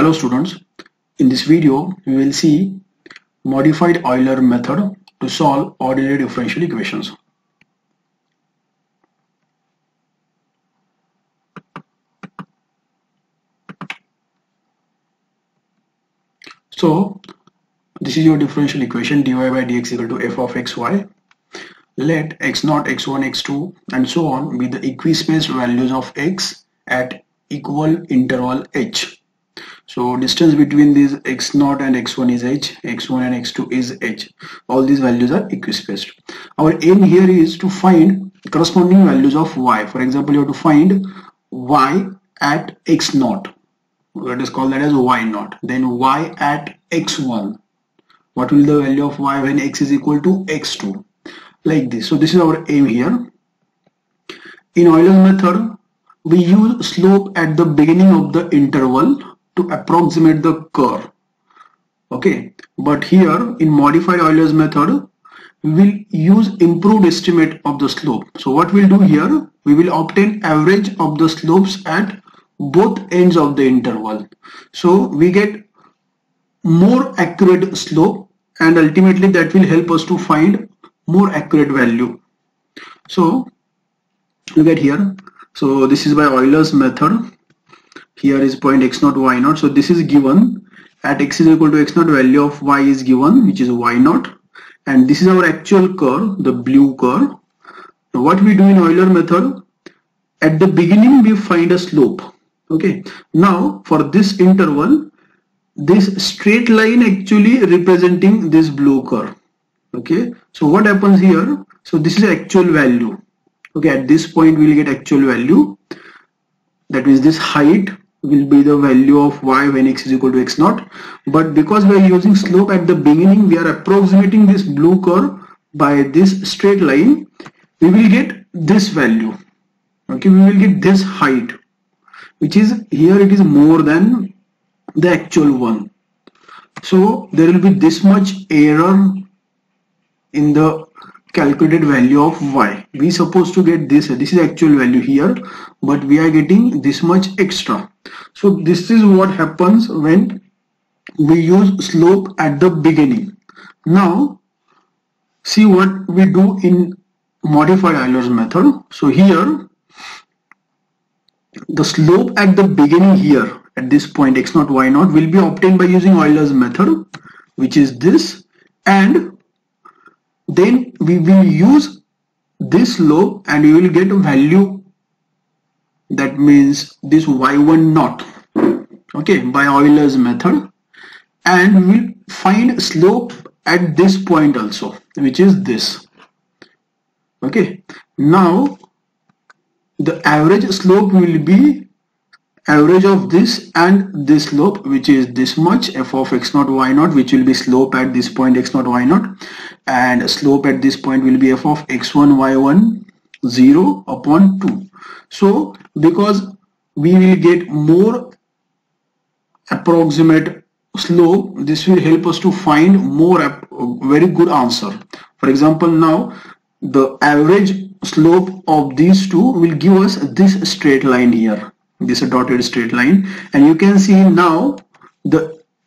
Hello students, in this video we will see modified Euler method to solve ordinary differential equations. So this is your differential equation dy by dx equal to f of xy. Let x0, x1, x2 and so on be the equispaced values of x at equal interval h. So distance between these x0 and x1 is h, x1 and x2 is h. All these values are equispaced. Our aim here is to find corresponding values of y. For example, you have to find y at x0. Let us call that as y0. Then y at x1. What will be the value of y when x is equal to x2? Like this. So this is our aim here. In Euler's method, we use slope at the beginning of the interval to approximate the curve. Okay, but here in modified Euler's method, we will use improved estimate of the slope. So what we'll do here, we will obtain average of the slopes at both ends of the interval. So we get more accurate slope, and ultimately that will help us to find more accurate value. So look at here. So this is by Euler's method. Here is point x0, y0. So this is given at x is equal to x0, value of y is given, which is y0. And this is our actual curve, the blue curve. Now what we do in Euler method, at the beginning we find a slope. Okay. Now for this interval, this straight line actually representing this blue curve. Okay. So what happens here? So this is actual value. Okay. At this point we will get actual value. That means this height will be the value of y when x is equal to x0, but because we are using slope at the beginning, we are approximating this blue curve by this straight line. We will get this value. Okay, we will get this height, which is here it is more than the actual one. So there will be this much error in the calculated value of y. We supposed to get this is actual value here, but we are getting this much extra. So this is what happens when we use slope at the beginning. Now see what we do in modified Euler's method. So here the slope at the beginning here at this point x0, y0 will be obtained by using Euler's method, which is this, and then we will use this slope and we will get a value, that means this y1 naught, okay, by Euler's method, and we will find slope at this point also, which is this. Okay, now the average slope will be average of this and this slope, which is this much, f of x0, y0, which will be slope at this point x0, y0, and slope at this point will be f of x1, y1, 0 upon 2. So because we will get more approximate slope, this will help us to find more very good answer. For example, now the average slope of these two will give us this straight line here, this dotted straight line, and you can see now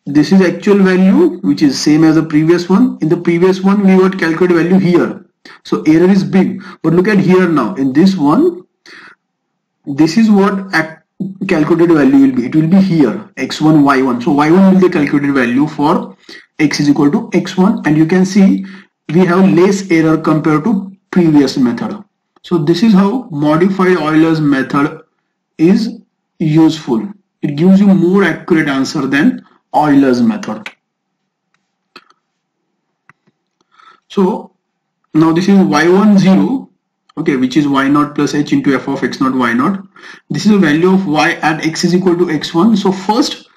this is actual value, which is same as the previous one. In the previous one we got calculated value here, so error is big, but look at here now. In this one, this is what calculated value will be. It will be here x1, y1. So y1 will be the calculated value for x is equal to x1, and you can see we have less error compared to previous method. So this is how modified Euler's method is useful. It gives you more accurate answer than Euler's method. So now this is y1 0, okay, which is y0 plus h into f of x0, y0. This is the value of y at x is equal to x1. So first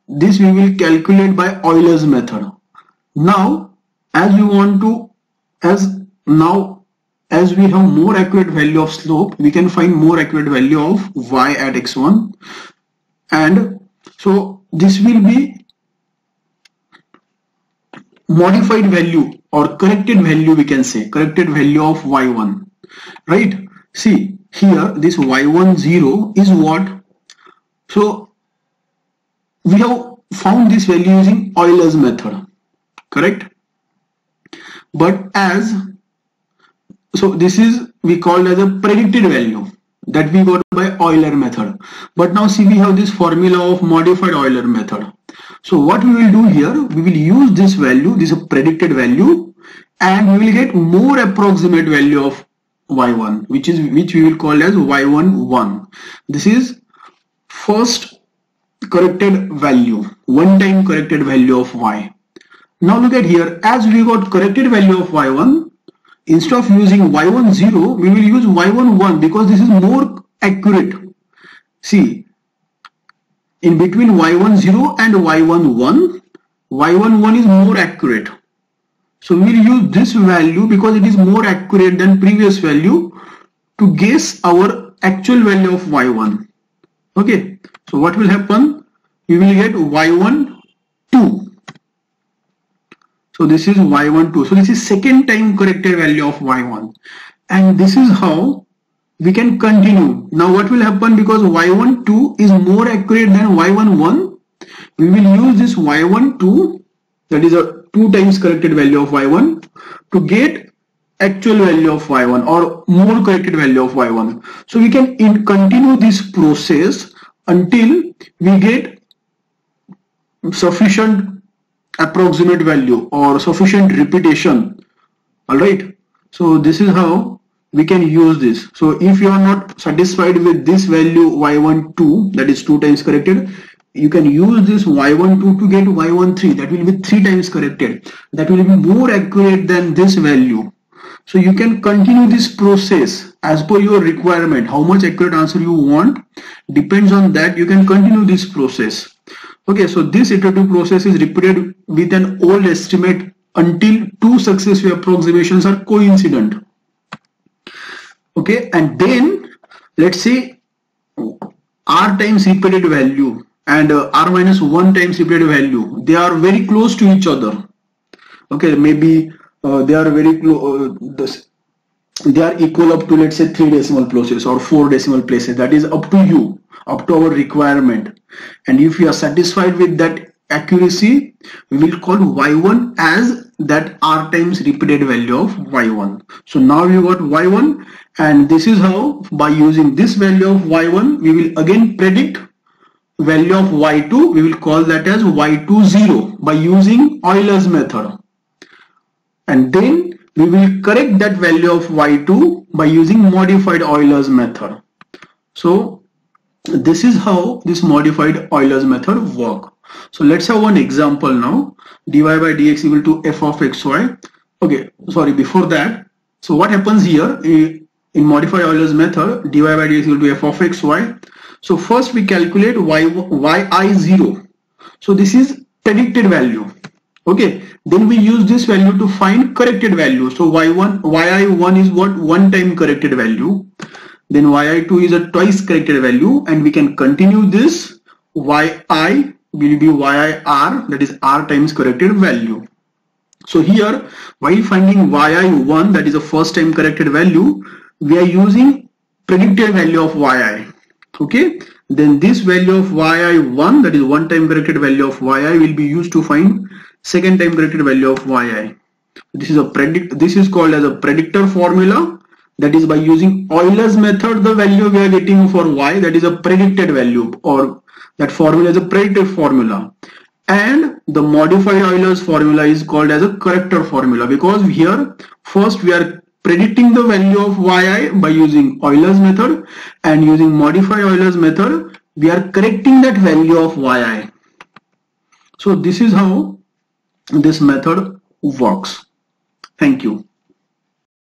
this we will calculate by Euler's method. Now as we want to, as we have more accurate value of slope, we can find more accurate value of y at x1, and so this will be modified value or corrected value, we can say corrected value of y1, right? See here this y1 0 is what? So we have found this value using Euler's method, correct? But so this is we called as a predicted value that we got by Euler method. But now see, we have this formula of modified Euler method. So what we will do here, we will use this value, this is a predicted value, and we will get more approximate value of y1, which we will call as y11. This is first corrected value, one time corrected value of y. Now look at here, as we got corrected value of y1, instead of using y10, we will use y11 because this is more accurate. See, in between y10 and y11, y11 is more accurate. So we will use this value because it is more accurate than previous value to guess our actual value of y1. Okay, so what will happen? We will get y12. So this is y12. So this is second time corrected value of y1. And this is how we can continue. Now what will happen, because y12 is more accurate than y11, we will use this y12, that is a 2 times corrected value of y1, to get actual value of y1 or more corrected value of y1. So we can continue this process until we get sufficient approximate value or sufficient repetition. All right, so this is how we can use this. So if you are not satisfied with this value y12, that is 2 times corrected, you can use this y12 to get y13, that will be 3 times corrected, that will be more accurate than this value. So you can continue this process as per your requirement. How much accurate answer you want depends on that. You can continue this process. Okay, so this iterative process is repeated with an old estimate until 2 successive approximations are coincident. Okay, and then let's say r times repeated value and r minus 1 times repeated value, they are very close to each other. Okay, maybe they are very close, they are equal up to, let's say, 3 decimal places or 4 decimal places. That is up to you, up to our requirement. And if you are satisfied with that accuracy, we will call y1 as that r times repeated value of y1. So now you got y1, and this is how, by using this value of y1, we will again predict value of y2. We will call that as y20 by using Euler's method. And then we will correct that value of y2 by using modified Euler's method. So this is how this modified Euler's method work. So let's have one example now. Dy by dx equal to f of xy. Okay, sorry, before that, so what happens here in modified Euler's method, dy by dx equal to f of xy. So first we calculate yi0. So this is predicted value. Okay, then we use this value to find corrected value. So yi1 is what? 1 time corrected value. Then yi2 is a twice corrected value, and we can continue this. Yi will be yir, that is r times corrected value. So here, while finding yi1, that is a first time corrected value, we are using predicted value of yi. Okay, then this value of yi1, that is 1 time corrected value of yi, will be used to find second time corrected value of yi. This is called as a predictor formula. That is by using Euler's method, the value we are getting for y, that is a predicted value, or that formula is a predicted formula. And the modified Euler's formula is called as a corrector formula, because here first we are predicting the value of yi by using Euler's method, and using modified Euler's method we are correcting that value of yi. So this is how this method works. Thank you.